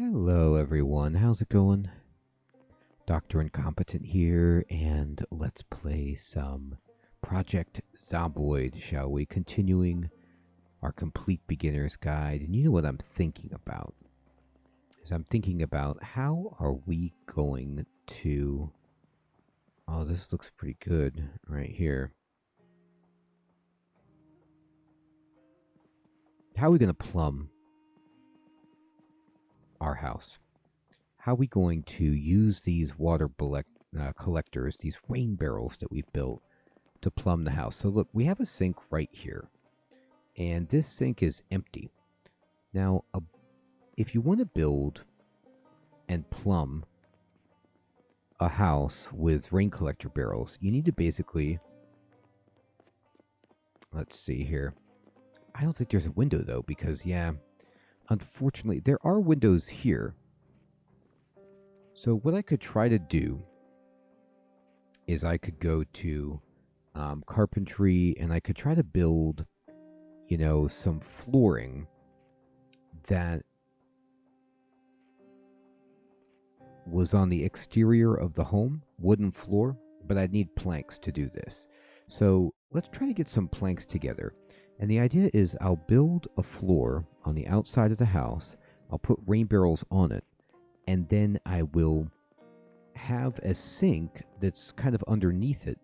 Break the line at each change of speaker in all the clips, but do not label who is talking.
Hello, everyone. How's it going? Dr. Incompetent here, and let's play some Project Zomboid, shall we? Continuing our complete beginner's guide. And you know what I'm thinking about? I'm thinking about how are we going to... Oh, this looks pretty good right here. How are we going to plumb our house? How are we going to use these water collectors, these rain barrels that we've built to plumb the house? So look, we have a sink right here, and this sink is empty. Now, if you want to build and plumb a house with rain collector barrels, you need to basically, let's see here. I don't think there's a window though, because yeah, unfortunately, there are windows here. So what I could try to do is I could go to carpentry and I could try to build, some flooring that was on the exterior of the home, wooden floor, but I'd need planks to do this. So let's try to get some planks together. And the idea is I'll build a floor on the outside of the house, I'll put rain barrels on it, and then I will have a sink that's kind of underneath it.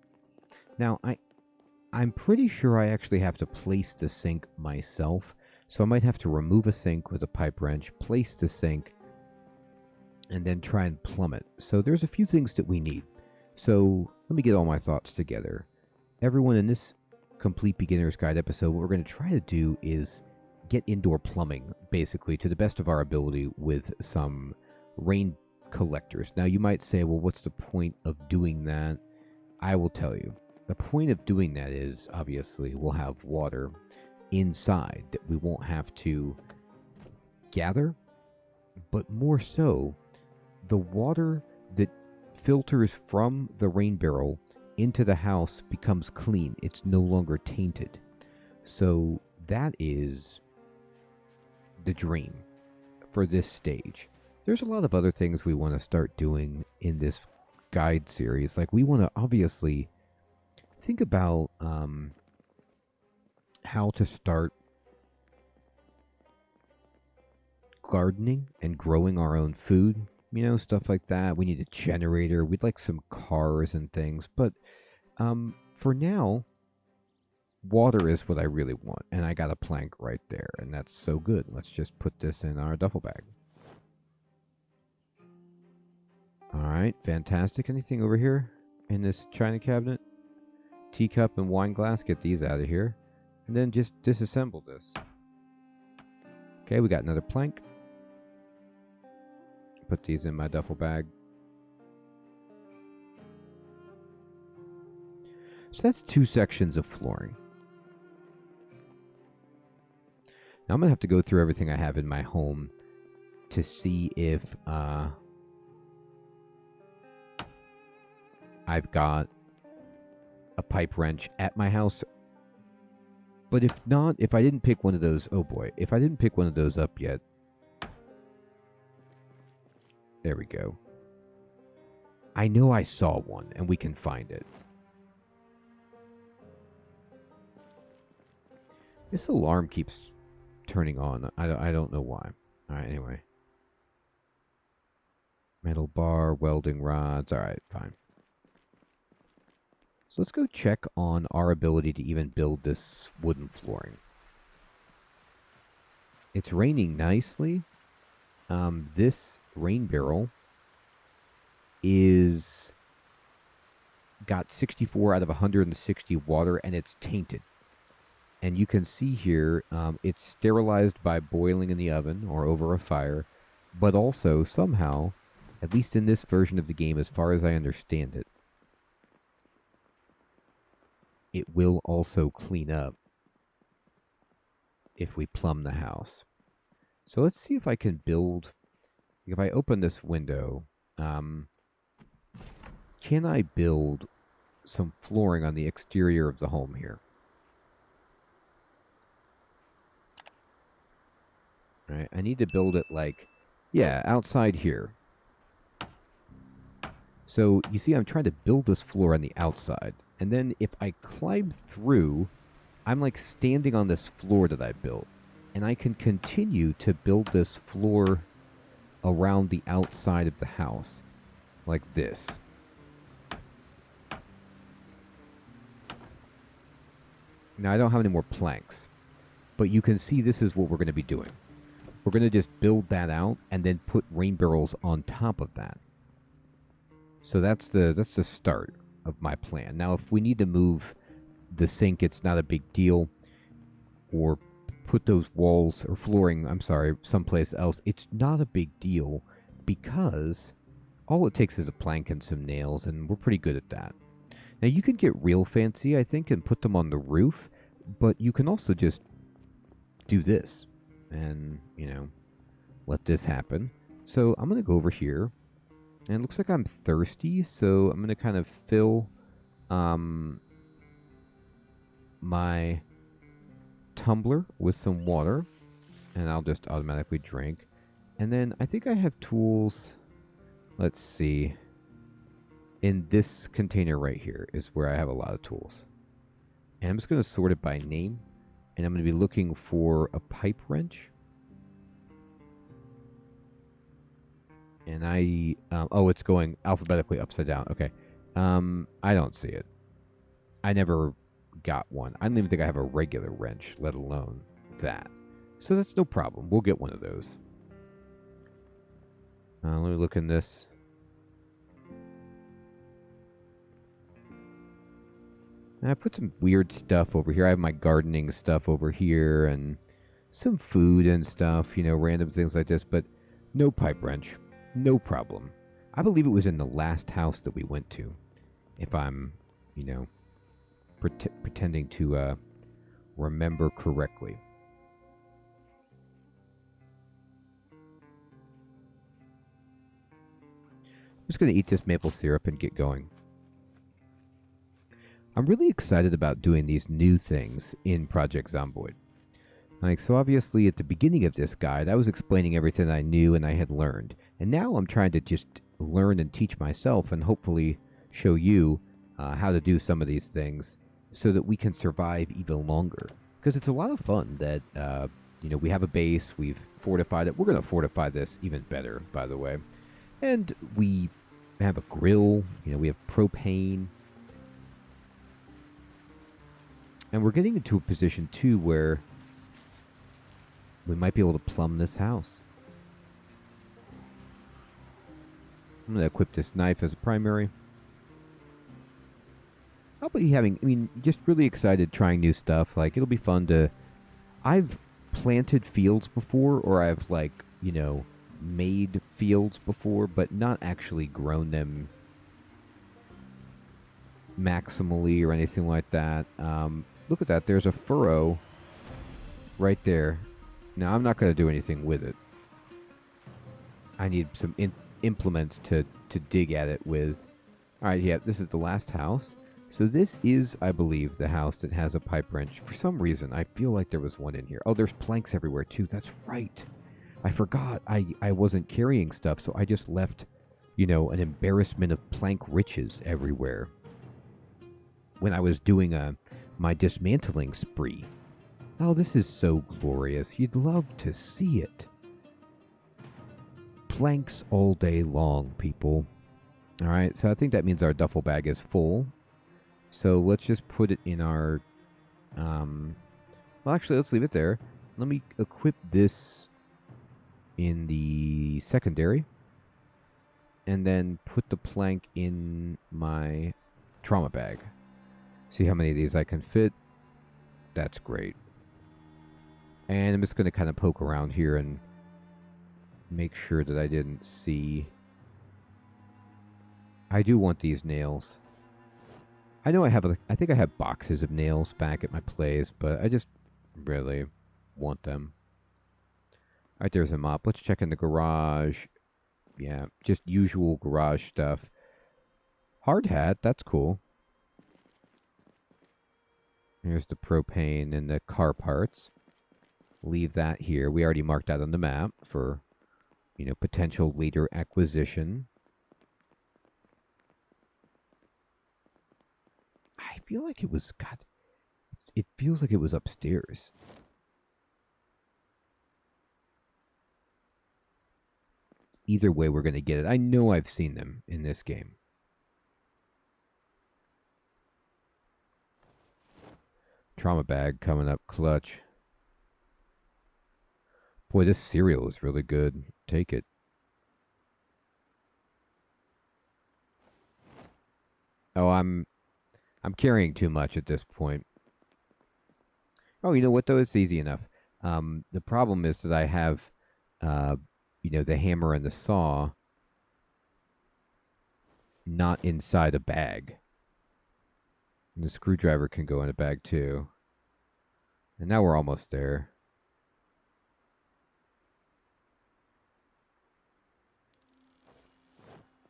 Now, I'm pretty sure I actually have to place the sink myself, so I might have to remove a sink with a pipe wrench, place the sink, and then try and plumb it. So there's a few things that we need. So let me get all my thoughts together. Everyone, in this complete beginner's guide episode, what we're going to try to do is get indoor plumbing, basically, to the best of our ability with some rain collectors. Now, you might say, well, what's the point of doing that? I will tell you. The point of doing that is, obviously, we'll have water inside that we won't have to gather, but more so, the water that filters from the rain barrel into the house becomes clean. It's no longer tainted. So that is the dream for this stage. There's a lot of other things we want to start doing in this guide series. Like, we want to obviously think about how to start gardening and growing our own food, stuff like that. We need a generator. We'd like some cars and things. But for now, water is what I really want. And I got a plank right there. And that's so good. Let's just put this in our duffel bag. All right, fantastic. Anything over here in this china cabinet? Teacup and wine glass. Get these out of here. And then just disassemble this. Okay, we got another plank. Put these in my duffel bag. So that's 2 sections of flooring. Now I'm going to have to go through everything I have in my home to see if I've got a pipe wrench at my house. But if not, if I didn't pick one of those, oh boy, if I didn't pick one of those up yet, there we go. I know I saw one, and we can find it. This alarm keeps turning on. I don't know why. All right, anyway. Metal bar, welding rods. All right, fine. So let's go check on our ability to even build this wooden flooring. It's raining nicely. This rain barrel is got 64 out of 160 water, and it's tainted. And you can see here, it's sterilized by boiling in the oven or over a fire, but also somehow, at least in this version of the game, as far as I understand it, it will also clean up if we plumb the house. So let's see if I can build, if I open this window, can I build some flooring on the exterior of the home here? All right, I need to build it like Yeah, outside here. So you see I'm trying to build this floor on the outside. And then if I climb through, I'm like standing on this floor that I built. And I can continue to build this floor around the outside of the house. Like this. Now I don't have any more planks. But you can see this is what we're going to be doing. We're going to just build that out and then put rain barrels on top of that. So that's the start of my plan. Now if we need to move the sink, it's not a big deal. Or put those walls or flooring, I'm sorry, someplace else. It's not a big deal because all it takes is a plank and some nails, and we're pretty good at that. Now you can get real fancy, I think, and put them on the roof, but you can also just do this and, let this happen. So I'm going to go over here, and it looks like I'm thirsty, so I'm going to kind of fill my tumbler with some water, and I'll just automatically drink. And then I think I have tools. Let's see. In this container right here is where I have a lot of tools. And I'm just going to sort it by name. And I'm going to be looking for a pipe wrench. And oh, it's going alphabetically upside down. Okay. I don't see it. I never got one. I don't even think I have a regular wrench, let alone that. So that's no problem. We'll get one of those. Let me look in this. I put some weird stuff over here. I have my gardening stuff over here and some food and stuff, random things like this, but no pipe wrench. No problem. I believe it was in the last house that we went to. If I'm, pretending to remember correctly. I'm just going to eat this maple syrup and get going. I'm really excited about doing these new things in Project Zomboid. So obviously at the beginning of this guide, I was explaining everything I knew and I had learned. And now I'm trying to just learn and teach myself and hopefully show you how to do some of these things so that we can survive even longer. Because it's a lot of fun that, we have a base, we've fortified it. We're going to fortify this even better, by the way. And we have a grill, we have propane. And we're getting into a position, too, where we might be able to plumb this house. I'm going to equip this knife as a primary. I'll be just really excited trying new stuff. Like, it'll be fun to... I've planted fields before, or I've, made fields before, but not actually grown them maximally or anything like that. Look at that. There's a furrow right there. Now, I'm not going to do anything with it. I need some implements to dig at it with. All right, yeah, this is the last house. So this is, I believe, the house that has a pipe wrench. For some reason, I feel like there was one in here. Oh, there's planks everywhere, too. That's right. I forgot I wasn't carrying stuff, so I just left, an embarrassment of plank riches everywhere when I was doing my dismantling spree. Oh, this is so glorious. You'd love to see it. Planks all day long, people. All right, so I think that means our duffel bag is full. So let's just put it in our... well, actually, let's leave it there. Let me equip this in the secondary. And then put the plank in my trauma bag. See how many of these I can fit. That's great. And I'm just going to kind of poke around here and make sure that I didn't see. I do want these nails. I know I think I have boxes of nails back at my place, but I just really want them. All right, there's a mop. Let's check in the garage. Yeah, just usual garage stuff. Hard hat, that's cool. Here's the propane and the car parts. Leave that here. We already marked that on the map for potential later acquisition. I feel like it was, God, it feels like it was upstairs. Either way, we're going to get it. I know I've seen them in this game. Trauma bag coming up clutch. Boy, this cereal is really good. Take it. Oh, I'm carrying too much at this point. Oh, you know what though? It's easy enough. The problem is that I have, uh, the hammer and the saw not inside a bag. And the screwdriver can go in a bag too. And now we're almost there.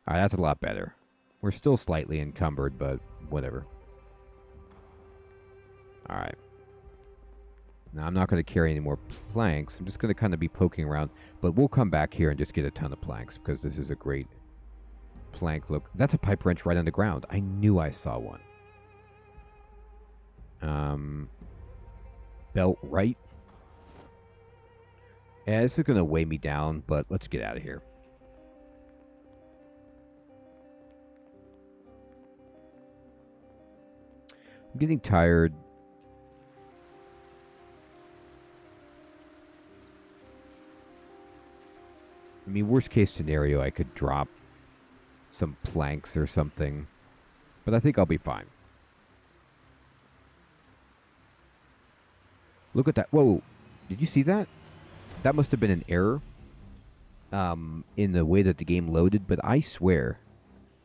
All right, that's a lot better. We're still slightly encumbered, but whatever. All right. Now, I'm not going to carry any more planks. I'm just going to kind of be poking around. But we'll come back here and just get a ton of planks because this is a great plank look. That's a pipe wrench right on the ground. I knew I saw one. Belt right. Yeah, this is going to weigh me down, but let's get out of here. I'm getting tired. I mean, worst case scenario, I could drop some planks or something, but I think I'll be fine. Look at that. Whoa. Did you see that? That must have been an error in the way that the game loaded, but I swear,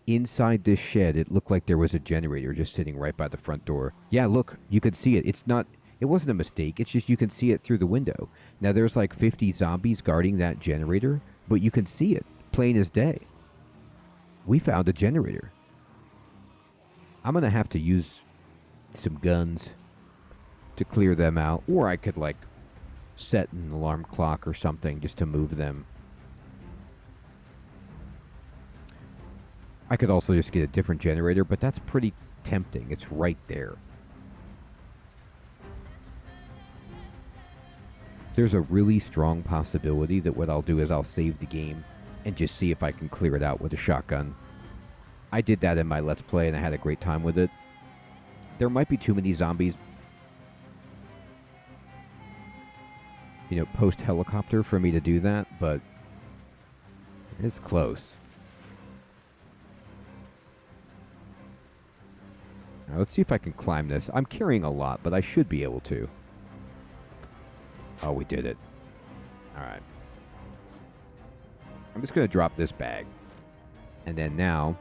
inside this shed, it looked like there was a generator just sitting right by the front door. Yeah, look, you could see it. It wasn't a mistake. It's just you can see it through the window. Now, there's like 50 zombies guarding that generator, but you can see it plain as day. We found a generator. I'm going to have to use some guns to clear them out, or I could like set an alarm clock or something just to move them. I could also just get a different generator, but that's pretty tempting. It's right there. There's a really strong possibility that what I'll do is I'll save the game and just see if I can clear it out with a shotgun. I did that in my Let's Play and I had a great time with it. There might be too many zombies, post-helicopter for me to do that, but it's close. Now, let's see if I can climb this. I'm carrying a lot, but I should be able to. Oh, we did it. All right. I'm just going to drop this bag. And then now,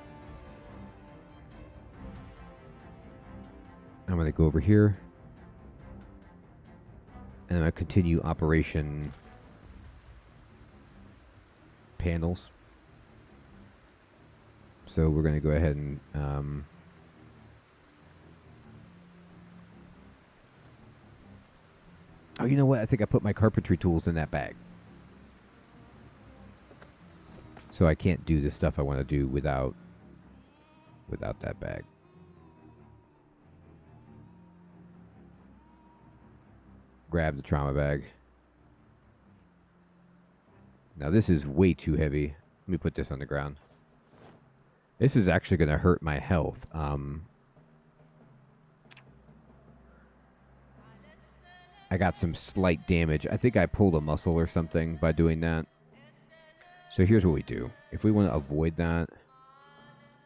I'm going to go over here. And I'm going to continue Operation Panels. So we're going to go ahead and... Oh, you know what? I think I put my carpentry tools in that bag. So I can't do the stuff I want to do without that bag. Grab the trauma bag. Now this is way too heavy. Let me put this on the ground. This is actually going to hurt my health. I got some slight damage. I think I pulled a muscle or something by doing that. So here's what we do. If we want to avoid that,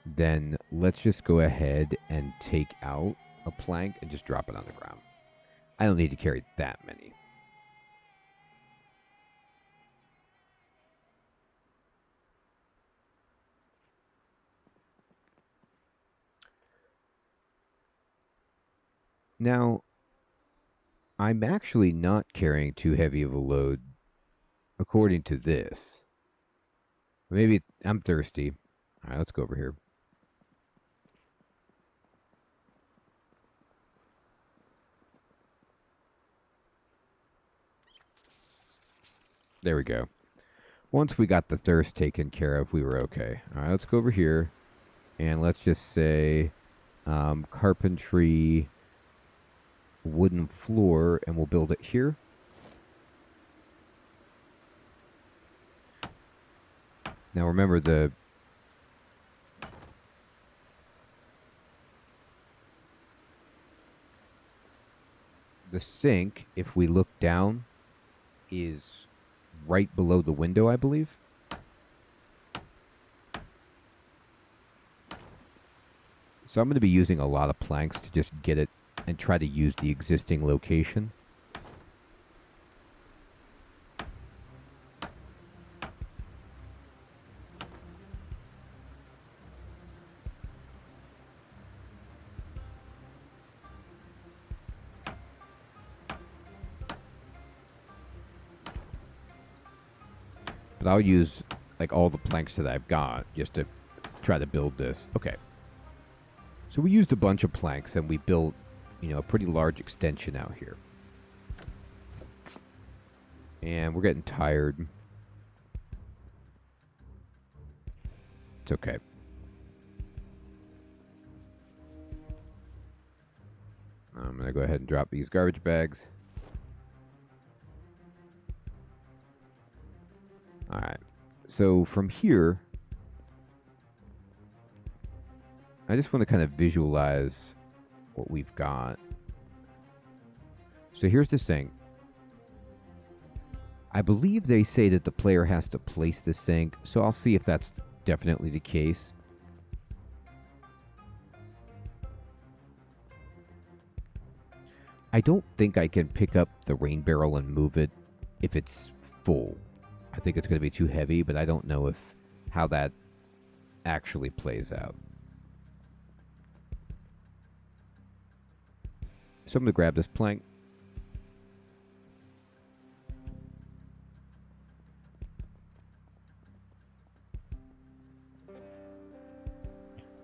then let's just go ahead and take out a plank and just drop it on the ground. I don't need to carry that many. Now, I'm actually not carrying too heavy of a load, according to this. Maybe I'm thirsty. All right, let's go over here. There we go. Once we got the thirst taken care of, we were okay. All right, let's go over here and let's just say carpentry wooden floor, and we'll build it here. Now remember the sink, if we look down, is right below the window, I believe. So I'm going to be using a lot of planks to just get it and try to use the existing location. But I'll use like all the planks that I've got just to try to build this. Okay. So we used a bunch of planks and we built, a pretty large extension out here. And we're getting tired. It's okay. I'm going to go ahead and drop these garbage bags. Alright. So from here, I just want to kind of visualize what we've got. So here's the sink. I believe they say that the player has to place the sink, so I'll see if that's definitely the case. I don't think I can pick up the rain barrel and move it if it's full. I think it's going to be too heavy, but I don't know how that actually plays out. So I'm going to grab this plank.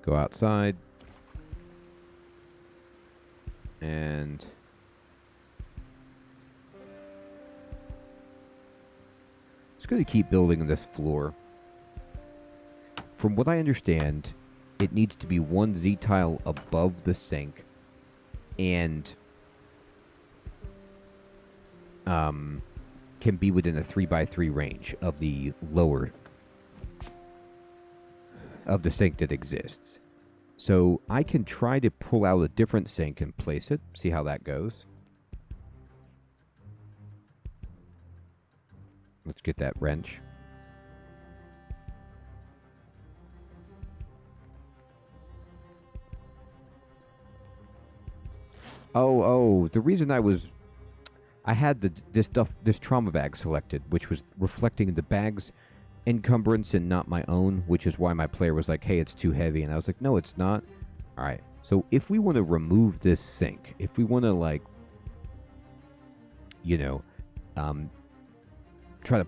Go outside. And just going to keep building this floor. From what I understand, it needs to be one Z-tile above the sink and can be within a 3x3 range of the lower of the sink that exists. So I can try to pull out a different sink and place it, see how that goes. Let's get that wrench. Oh, the reason I had this trauma bag selected, which was reflecting the bag's encumbrance and not my own, which is why my player was like, hey, it's too heavy. And I was like, no, it's not. All right. So if we want to remove this sink, if we want to try to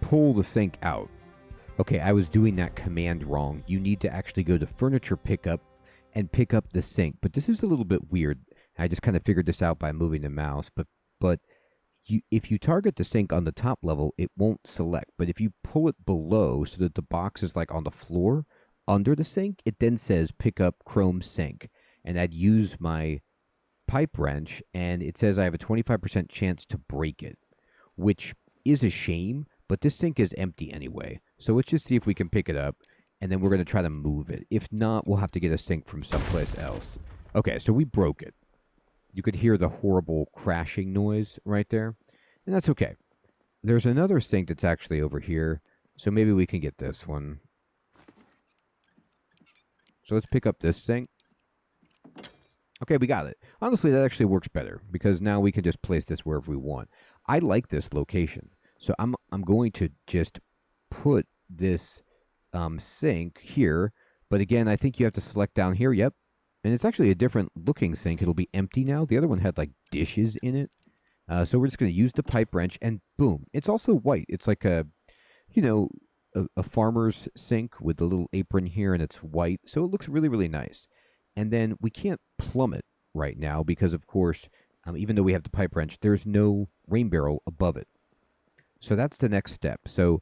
pull the sink out. Okay, I was doing that command wrong. You need to actually go to furniture pickup and pick up the sink. But this is a little bit weird. I just kind of figured this out by moving the mouse. But if you target the sink on the top level, it won't select. But if you pull it below so that the box is like on the floor under the sink, it then says pick up chrome sink. And I'd use my pipe wrench, and it says I have a 25% chance to break it, which is a shame, but this sink is empty anyway. So let's just see if we can pick it up, and then we're going to try to move it. If not, we'll have to get a sink from someplace else. Okay, so we broke it. You could hear the horrible crashing noise right there, and that's okay. There's another sink that's actually over here, so maybe we can get this one. So let's pick up this sink. Okay, we got it. Honestly, that actually works better, because now we can just place this wherever we want. I like this location, so I'm going to just put this sink here, but again, I think you have to select down here, yep. And it's actually a different looking sink. It'll be empty now. The other one had like dishes in it. So we're just going to use the pipe wrench, and boom. It's also white. It's like a farmer's sink with the little apron here, and it's white. So it looks really, really nice. And then we can't plumb it right now because, of course, even though we have the pipe wrench, there's no rain barrel above it. So that's the next step. So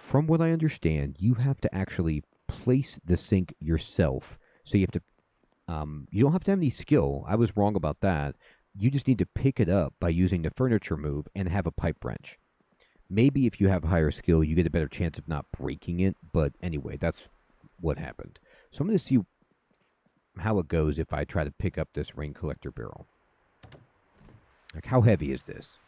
from what I understand, you have to actually place the sink yourself. So you have to, you don't have to have any skill. I was wrong about that. You just need to pick it up by using the furniture move and have a pipe wrench. Maybe if you have higher skill, you get a better chance of not breaking it. But anyway, that's what happened. So I'm going to see how it goes if I try to pick up this rain collector barrel. Like, how heavy is this?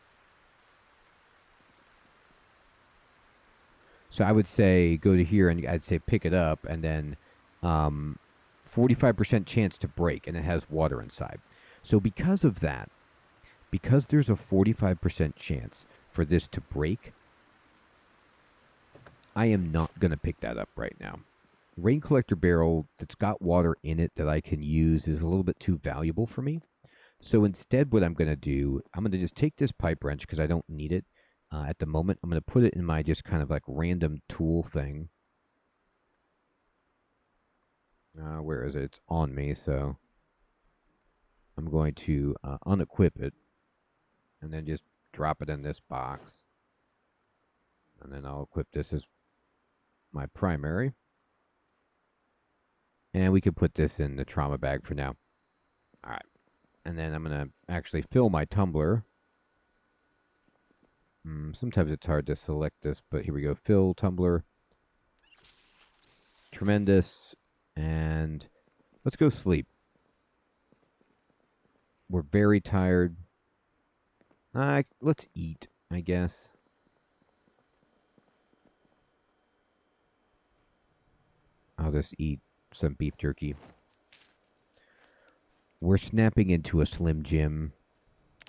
So I would say go to here and I'd say pick it up and then 45% chance to break, and it has water inside. So because of that, because there's a 45% chance for this to break, I am not going to pick that up right now. Rain collector barrel that's got water in it that I can use is a little bit too valuable for me. So instead, what I'm going to do, I'm going to just take this pipe wrench because I don't need it at the moment. I'm going to put it in my just kind of like random tool thing. Where is it? It's on me, so I'm going to unequip it and then just drop it in this box. And then I'll equip this as my primary. And we could put this in the trauma bag for now. All right. And then I'm going to actually fill my tumbler. Sometimes it's hard to select this, but here we go. Fill tumbler. Tremendous. And let's go sleep. We're very tired. Let's eat, I guess. I'll just eat some beef jerky. We're snapping into a Slim Jim.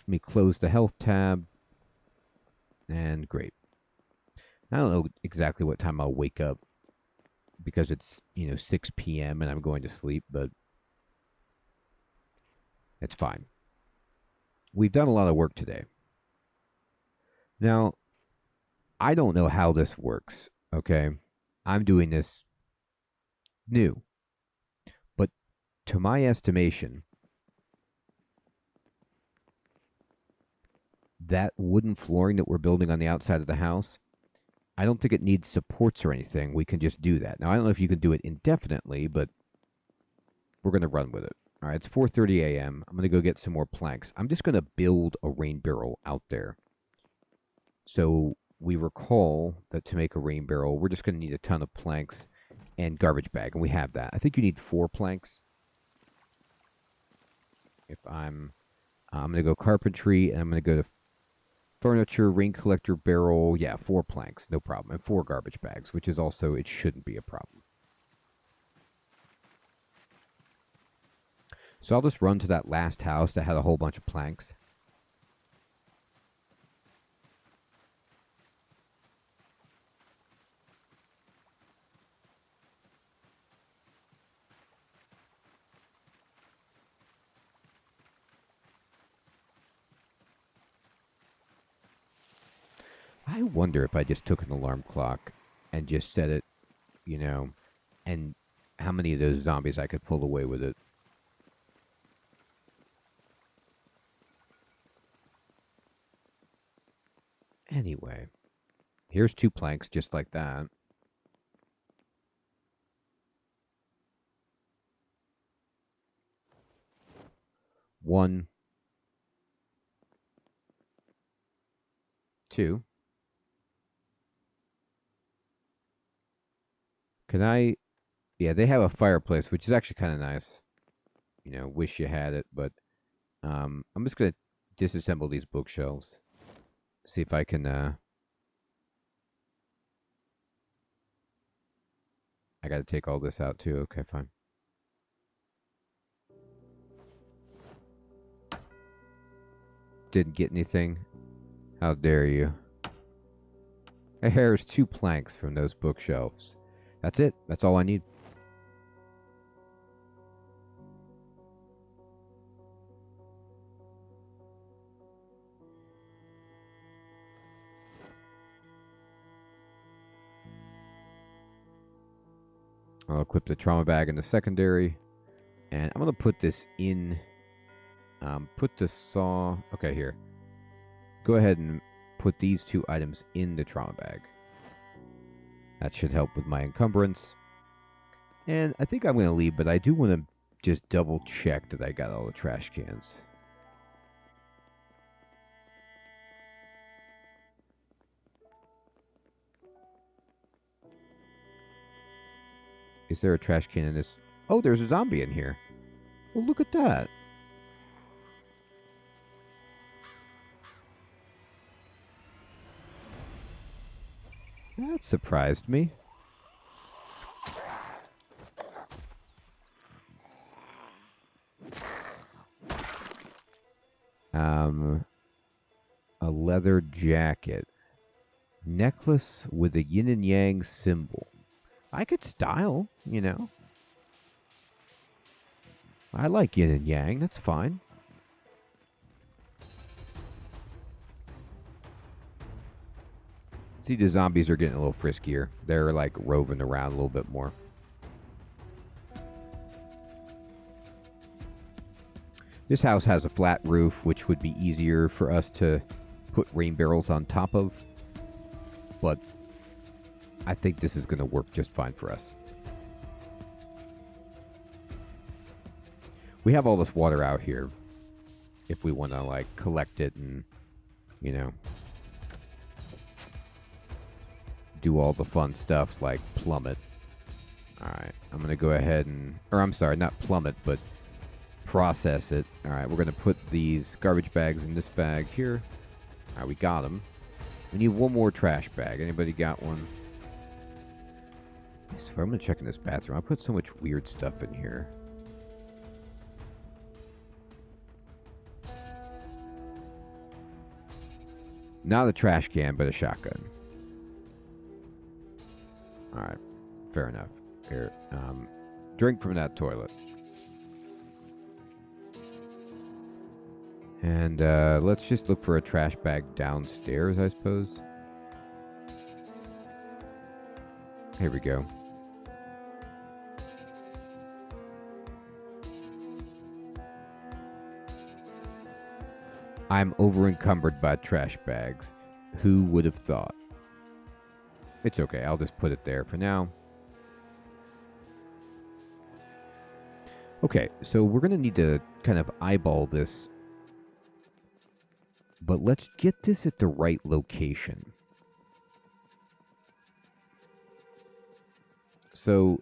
Let me close the health tab. And great. I don't know exactly what time I'll wake up because it's, 6 p.m. and I'm going to sleep, but it's fine. We've done a lot of work today. Now, I don't know how this works, okay? I'm doing this new. But to my estimation, that wooden flooring that we're building on the outside of the house, I don't think it needs supports or anything. We can just do that. Now, I don't know if you can do it indefinitely, but we're going to run with it. All right, it's 4:30 a.m. I'm going to go get some more planks. I'm just going to build a rain barrel out there. So we recall that to make a rain barrel, we're just going to need a ton of planks and garbage bag, and we have that. I think you need 4 planks. If I'm going to go carpentry, and I'm going to go to furniture, rain collector barrel. Yeah, 4 planks, no problem. And 4 garbage bags, which is also, it shouldn't be a problem. So I'll just run to that last house that had a whole bunch of planks. I wonder if I just took an alarm clock and just set it, and how many of those zombies I could pull away with it. Anyway, here's 2 planks just like that. One, 2. Can I? Yeah, they have a fireplace, which is actually kind of nice. Wish you had it, but I'm just gonna disassemble these bookshelves. See if I can. I got to take all this out too. Okay, fine. Didn't get anything. How dare you? Here's 2 planks from those bookshelves. That's it. That's all I need. I'll equip the trauma bag in the secondary. And I'm going to put this in. Put the saw. Okay, here. Go ahead and put these 2 items in the trauma bag. That should help with my encumbrance. And I think I'm going to leave, but I do want to just double check that I got all the trash cans. Is there a trash can in this? Oh, there's a zombie in here. Well, look at that. That surprised me. A leather jacket. Necklace with a yin and yang symbol. I could style, you know. I like yin and yang. That's fine. See, the zombies are getting a little friskier. They're like roving around a little bit more. This house has a flat roof, which would be easier for us to put rain barrels on top of. But I think this is going to work just fine for us. We have all this water out here if we want to, like, collect it and, you know, do all the fun stuff like plummet. Alright, I'm going to go ahead and, or I'm sorry, not plummet, but process it. Alright, we're going to put these garbage bags in this bag here. Alright, we got them. We need one more trash bag. Anybody got one? I swear, I'm going to check in this bathroom. I put so much weird stuff in here. Not a trash can, but a shotgun. Alright, fair enough. Here, drink from that toilet. And let's just look for a trash bag downstairs, I suppose. Here we go. I'm over-encumbered by trash bags. Who would have thought? It's okay, I'll just put it there for now. Okay, so we're going to need to kind of eyeball this. But let's get this at the right location. So,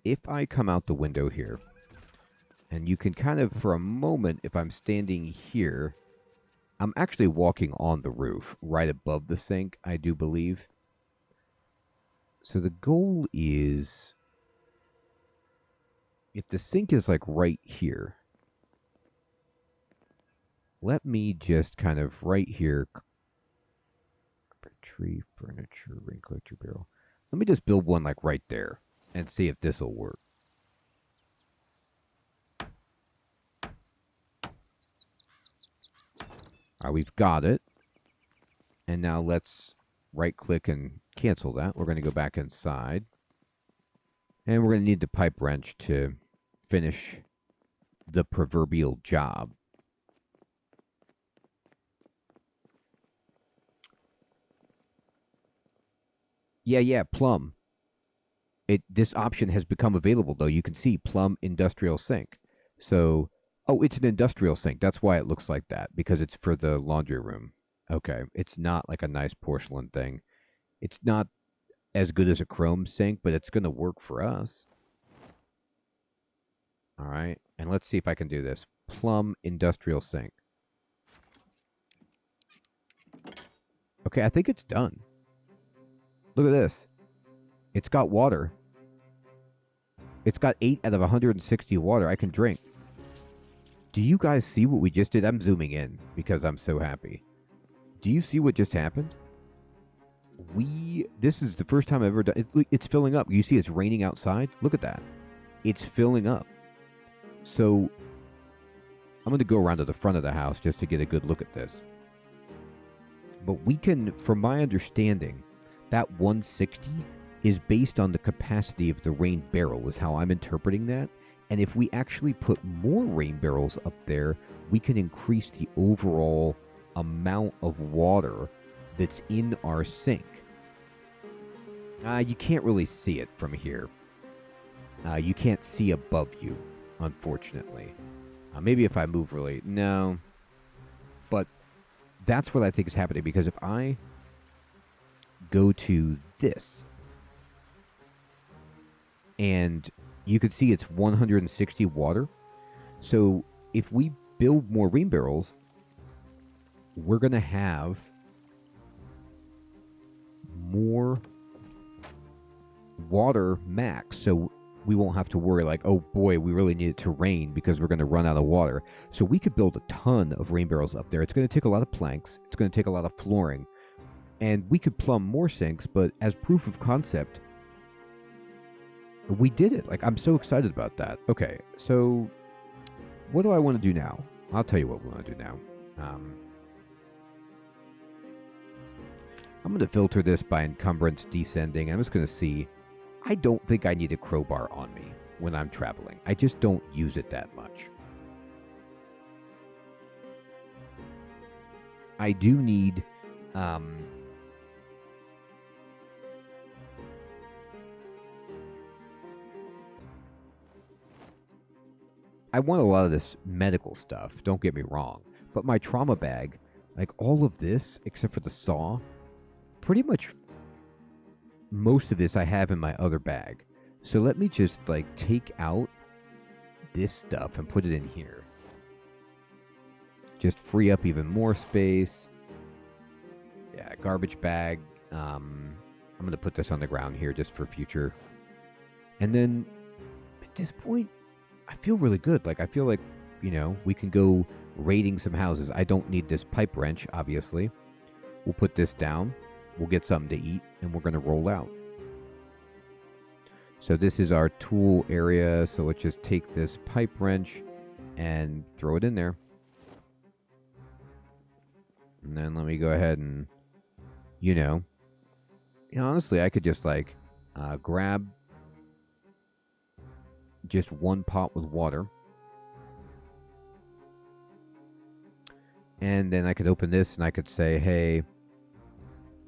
if I come out the window here, and you can kind of, for a moment, if I'm standing here, I'm actually walking on the roof, right above the sink, I do believe. So the goal is, if the sink is like right here, let me just kind of right here, tree, furniture, rain collector barrel. Let me just build one like right there and see if this will work. All right, we've got it. And now let's right click and cancel that. We're going to go back inside. And we're going to need the pipe wrench to finish the proverbial job. Yeah, plum. This option has become available, though. You can see plum industrial sink. So, oh, it's an industrial sink. That's why it looks like that, because it's for the laundry room. Okay, it's not like a nice porcelain thing. It's not as good as a chrome sink, but it's going to work for us. All right, and let's see if I can do this. Plum industrial sink. Okay, I think it's done. Look at this. It's got water. It's got 8 out of 160 water I can drink. Do you guys see what we just did? I'm zooming in because I'm so happy. Do you see what just happened? This is the first time I've ever done it. It's filling up. You see it's raining outside? Look at that. It's filling up. So I'm going to go around to the front of the house just to get a good look at this. But we can, from my understanding, that 160 is based on the capacity of the rain barrel, is how I'm interpreting that. And if we actually put more rain barrels up there, we can increase the overall amount of water that's in our sink. You can't really see it from here. You can't see above you, unfortunately. Maybe if I move really... No. But that's what I think is happening, because if I go to this, and you can see it's 160 water. So if we build more rain barrels, we're going to have more water max. So we won't have to worry like, oh boy, we really need it to rain because we're going to run out of water. So we could build a ton of rain barrels up there. It's going to take a lot of planks. It's going to take a lot of flooring. And we could plumb more sinks, but as proof of concept, we did it. Like, I'm so excited about that. Okay, so what do I want to do now? I'll tell you what we want to do now. I'm going to filter this by encumbrance descending. I'm just going to see. I don't think I need a crowbar on me when I'm traveling. I just don't use it that much. I do need... I want a lot of this medical stuff, don't get me wrong. But my trauma bag, like all of this, except for the saw, pretty much most of this I have in my other bag. So let me just like take out this stuff and put it in here. Just free up even more space. Yeah, garbage bag. I'm going to put this on the ground here just for future. And then at this point, I feel really good. Like, I feel like, you know, we can go raiding some houses. I don't need this pipe wrench, obviously. We'll put this down. We'll get something to eat, and we're going to roll out. So this is our tool area. So let's just take this pipe wrench and throw it in there. And then let me go ahead and, honestly, I could just, like, grab just one pot with water. And then I could open this and I could say, hey,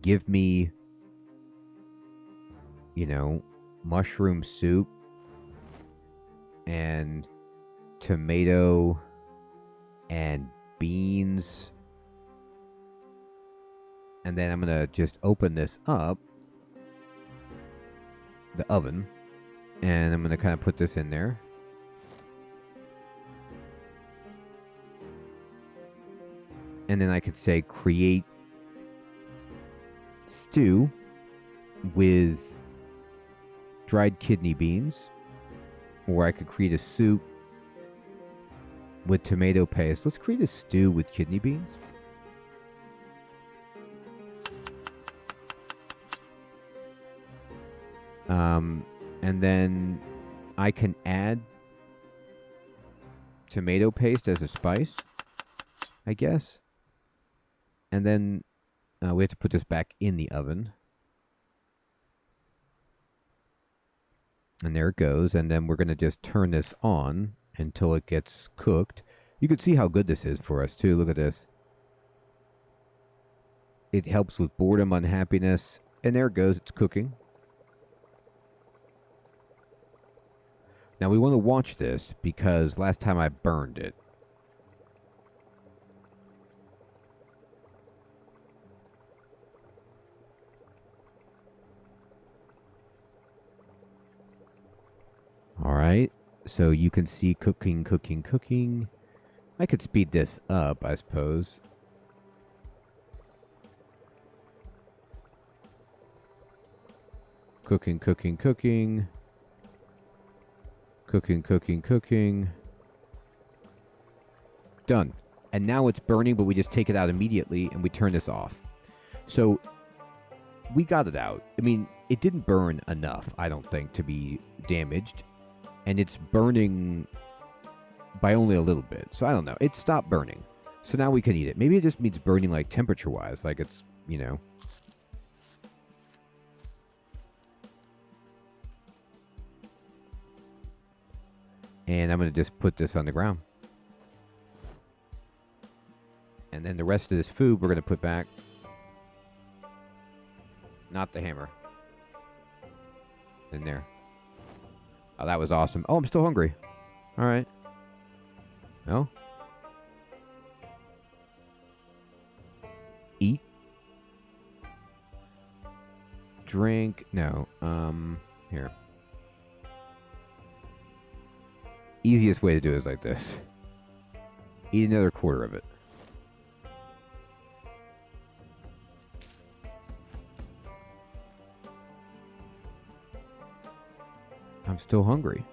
give me, mushroom soup and tomato and beans. And then I'm going to just open this up, the oven. And I'm going to kind of put this in there. And then I could say create stew with dried kidney beans. Or I could create a soup with tomato paste. Let's create a stew with kidney beans. And then I can add tomato paste as a spice, I guess. And then we have to put this back in the oven. And there it goes. And then we're going to just turn this on until it gets cooked. You can see how good this is for us, too. Look at this. It helps with boredom, unhappiness. And there it goes. It's cooking. Now, we want to watch this because last time I burned it. All right. So you can see cooking, cooking, cooking. I could speed this up, I suppose. Cooking, cooking, cooking. Cooking, cooking, cooking. Done. And now it's burning, but we just take it out immediately and we turn this off. So we got it out. I mean, it didn't burn enough, I don't think, to be damaged. And it's burning by only a little bit. So I don't know. It stopped burning. So now we can eat it. Maybe it just means burning like temperature-wise. Like it's, And I'm going to just put this on the ground. And then the rest of this food we're going to put back. Not the hammer. in there? Oh, that was awesome. Oh, I'm still hungry. All right. No? Eat? Drink? No. Here. Easiest way to do it is like this. Eat another quarter of it. I'm still hungry.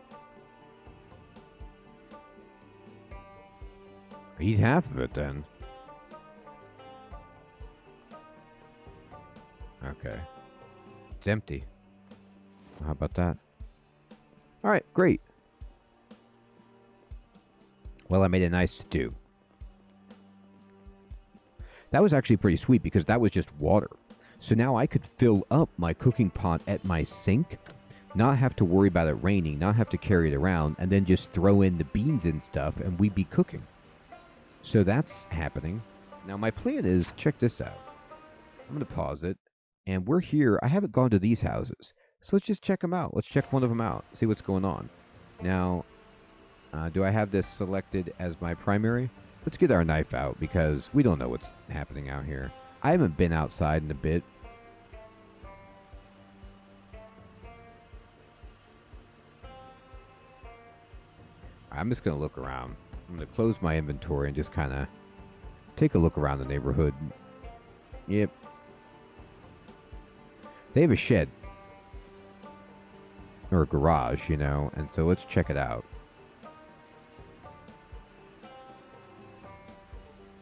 Eat half of it then. Okay. It's empty. How about that? All right, great. Well, I made a nice stew. That was actually pretty sweet because that was just water. So now I could fill up my cooking pot at my sink, not have to worry about it raining, not have to carry it around, and then just throw in the beans and stuff, and we'd be cooking. So that's happening. Now my plan is, check this out. I'm going to pause it, and we're here. I haven't gone to these houses, so let's just check them out. Let's check one of them out, see what's going on. Now, do I have this selected as my primary? Let's get our knife out because we don't know what's happening out here. I haven't been outside in a bit. I'm just going to look around. I'm going to close my inventory and just kind of take a look around the neighborhood. Yep. They have a shed. Or a garage, you know, and so let's check it out.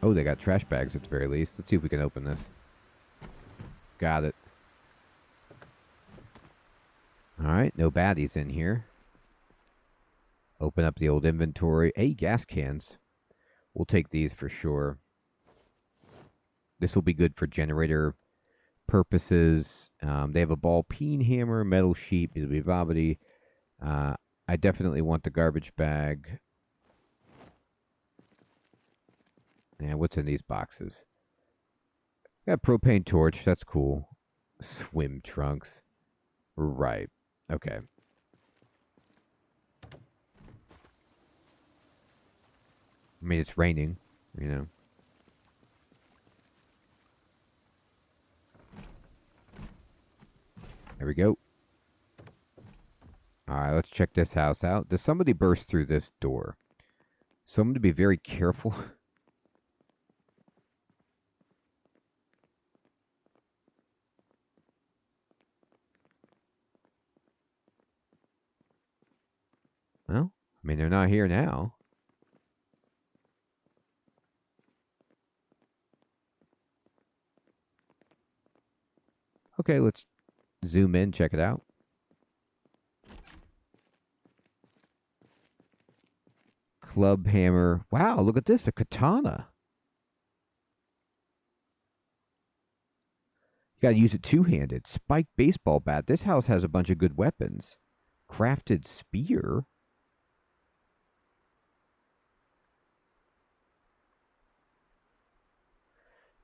Oh, they got trash bags at the very least. Let's see if we can open this. Got it. Alright, no baddies in here. Open up the old inventory. Hey, gas cans. We'll take these for sure. This will be good for generator purposes. They have a ball peen hammer, metal sheet, bobbity. I definitely want the garbage bag. And what's in these boxes? Got propane torch. That's cool. Swim trunks. Right. Okay. I mean, it's raining, you know. There we go. Alright, let's check this house out. Does somebody burst through this door? So I'm going to be very careful. Well, I mean, they're not here now. Okay, let's zoom in, check it out. Club hammer. Wow, look at this, a katana. You gotta use it two-handed. Spiked baseball bat. This house has a bunch of good weapons. Crafted spear.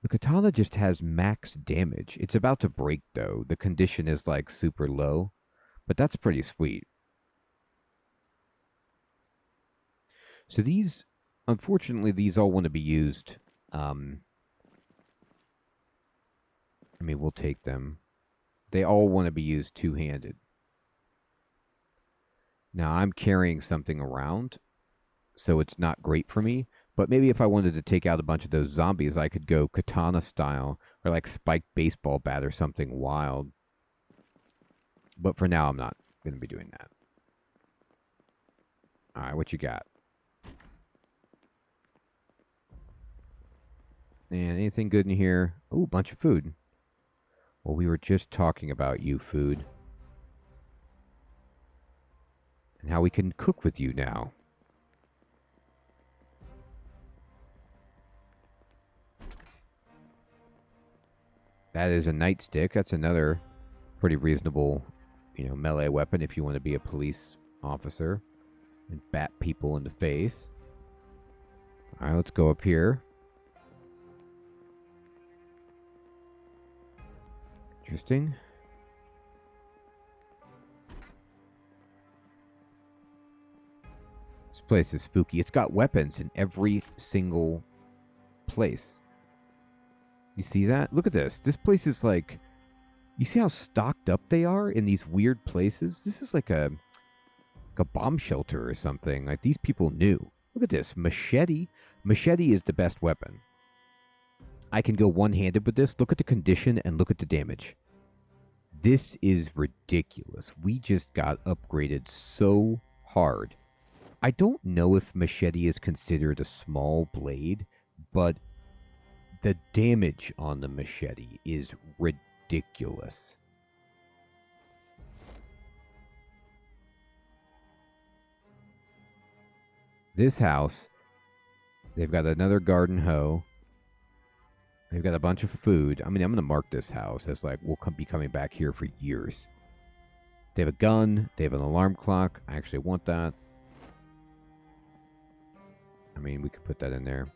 The katana just has max damage. It's about to break, though. The condition is, like, super low. But that's pretty sweet. So these, unfortunately, these all want to be used. I mean, we'll take them. They all want to be used two-handed. Now, I'm carrying something around, so it's not great for me. But maybe if I wanted to take out a bunch of those zombies, I could go katana style or like spiked baseball bat or something wild. But for now, I'm not going to be doing that. All right, what you got? And anything good in here? Oh, bunch of food. Well, we were just talking about you, food. And how we can cook with you now. That is a nightstick. That's another pretty reasonable, you know, melee weapon if you want to be a police officer and bat people in the face. All right, let's go up here. Interesting. This place is spooky. It's got weapons in every single place. You see that? Look at this. This place is like... You see how stocked up they are in these weird places? This is like a bomb shelter or something. Like, these people knew. Look at this. Machete. Machete is the best weapon. I can go one-handed with this. Look at the condition and look at the damage. This is ridiculous. We just got upgraded so hard. I don't know if machete is considered a small blade, but the damage on the machete is ridiculous. This house, they've got another garden hoe. They've got a bunch of food. I mean, I'm going to mark this house as like, we'll be coming back here for years. They have a gun. They have an alarm clock. I actually want that. I mean, we could put that in there.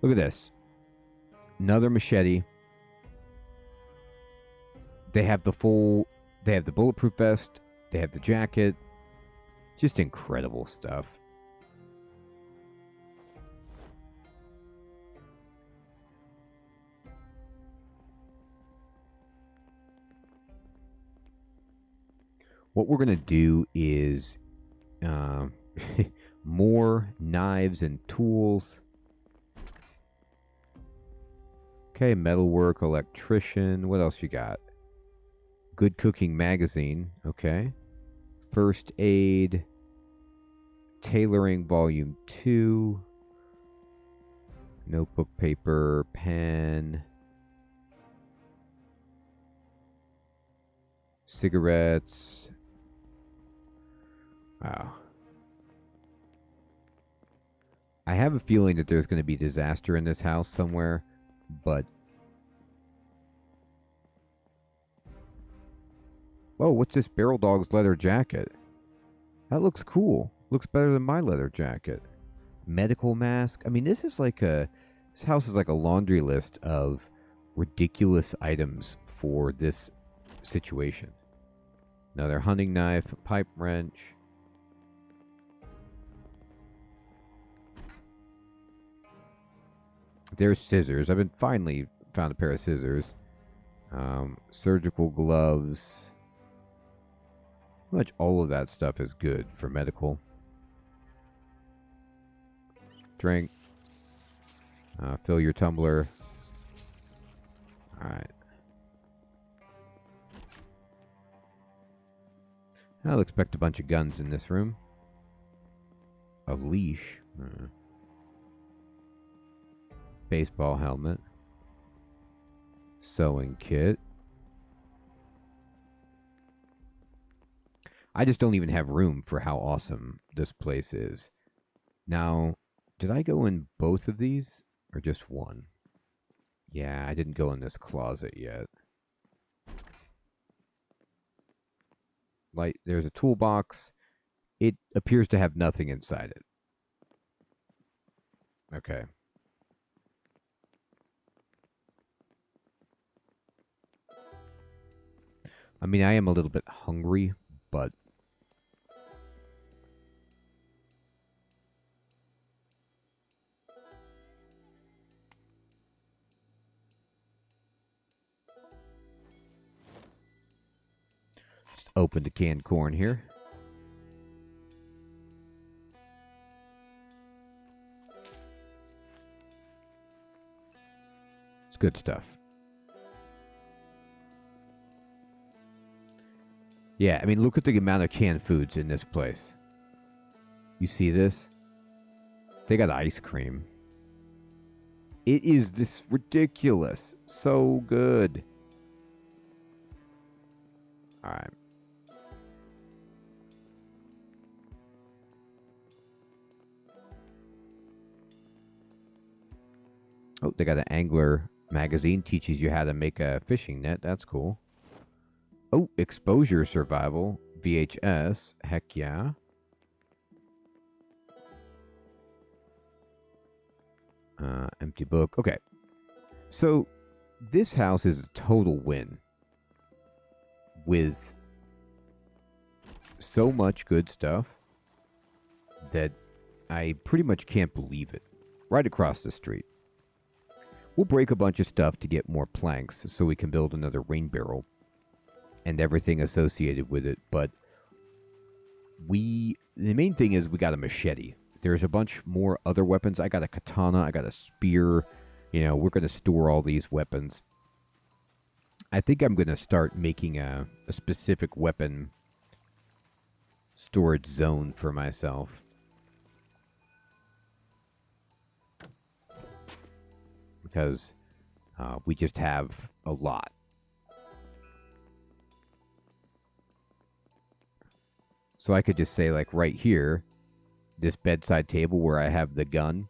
Look at this. Another machete. They have the bulletproof vest. They have the jacket. Just incredible stuff. What we're going to do is more knives and tools. Okay, metalwork, electrician. What else you got? Good cooking magazine. Okay. First aid. Tailoring volume 2. Notebook paper, pen. Cigarettes. Wow. I have a feeling that there's going to be disaster in this house somewhere, but... Whoa, what's this Barrel Dog's leather jacket? That looks cool. Looks better than my leather jacket. Medical mask. I mean, this is like a... This house is like a laundry list of ridiculous items for this situation. Another hunting knife, a pipe wrench. There's scissors. I've finally found a pair of scissors. Surgical gloves. Pretty much all of that stuff is good for medical. Drink. Fill your tumbler. Alright. I'll expect a bunch of guns in this room. A leash. Baseball helmet. Sewing kit. I just don't even have room for how awesome this place is. Now, did I go in both of these or just one? Yeah, I didn't go in this closet yet. Like, there's a toolbox. It appears to have nothing inside it. Okay. I mean, I am a little bit hungry, but... Just open the canned corn here. It's good stuff. Yeah, I mean, look at the amount of canned foods in this place. You see this? They got ice cream. It is this ridiculous. So good. Alright. Oh, they got an angler magazine. Teaches you how to make a fishing net. That's cool. Oh, exposure survival. VHS. Heck yeah. Empty book. Okay. So, this house is a total win. With so much good stuff that I pretty much can't believe it. Right across the street. We'll break a bunch of stuff to get more planks so we can build another rain barrel and everything associated with it, but the main thing is we got a machete. There's a bunch more other weapons. I got a katana, I got a spear. You know, we're going to store all these weapons. I think I'm going to start making a specific weapon storage zone for myself. Because we just have a lot. So I could just say, like, right here, this bedside table where I have the gun,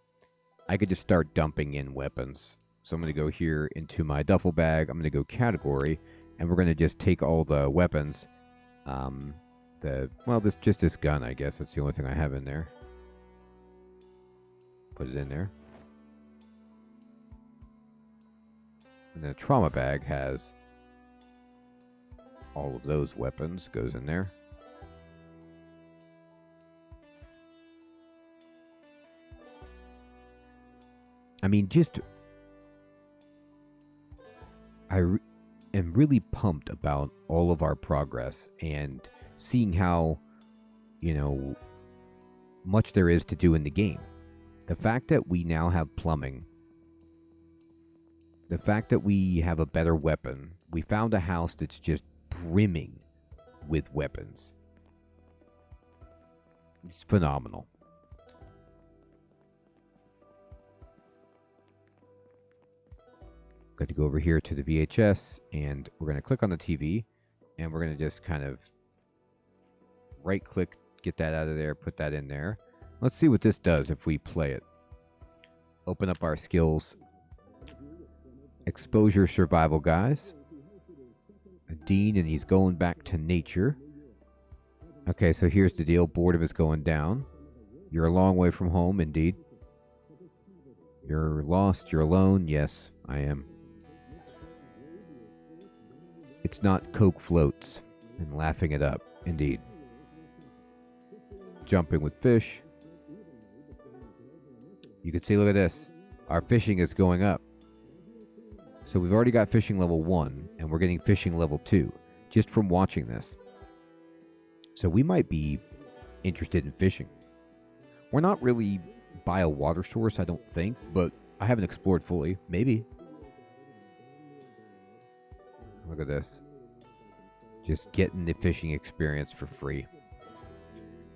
I could just start dumping in weapons. So I'm going to go here into my duffel bag. I'm going to go category, and we're going to just take all the weapons. This gun, I guess. That's the only thing I have in there. Put it in there. And the trauma bag has all of those weapons. Goes in there. I mean, I am really pumped about all of our progress and seeing how, much there is to do in the game. The fact that we now have plumbing, the fact that we have a better weapon, we found a house that's just brimming with weapons. It's phenomenal. Got to go over here to the VHS, and we're going to click on the TV, and we're going to just kind of right click, get that out of there, put that in there. Let's see what this does if we play it. Open up our skills. Exposure survival guys. Dean, and he's going back to nature. Okay, so here's the deal. Boredom is going down. You're a long way from home, indeed. You're lost, you're alone. Yes, I am. It's not Coke floats and laughing it up, indeed. Jumping with fish. You can see, look at this. Our fishing is going up. So we've already got fishing level 1, and we're getting fishing level 2, just from watching this. So we might be interested in fishing. We're not really by a water source, I don't think, but I haven't explored fully. Maybe. Look at this. Just getting the fishing experience for free.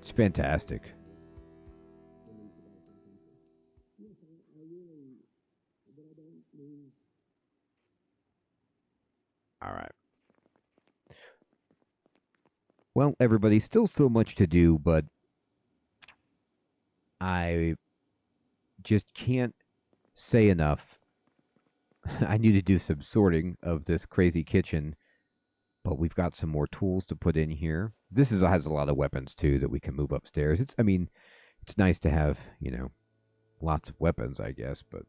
It's fantastic. All right. Well, everybody, still so much to do, but I just can't say enough. I need to do some sorting of this crazy kitchen, but we've got some more tools to put in here. This has a lot of weapons, too, that we can move upstairs. It's nice to have, lots of weapons, I guess, but...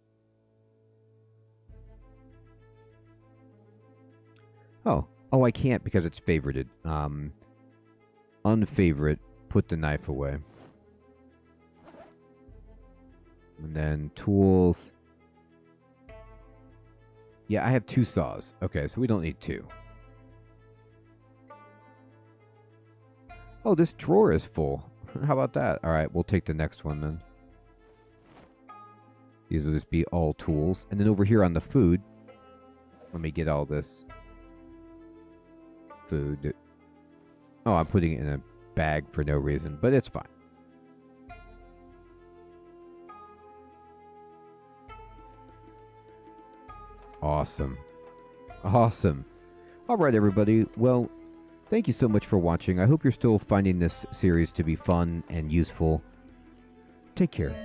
Oh, I can't because it's favorited. Unfavorite, put the knife away. And then tools. Yeah, I have 2 saws. Okay, so we don't need 2. Oh, this drawer is full. How about that? All right, we'll take the next one then. These will just be all tools. And then over here on the food, let me get all this food. Oh, I'm putting it in a bag for no reason, but it's fine. Awesome. Awesome. All right, everybody. Well, thank you so much for watching. I hope you're still finding this series to be fun and useful. Take care.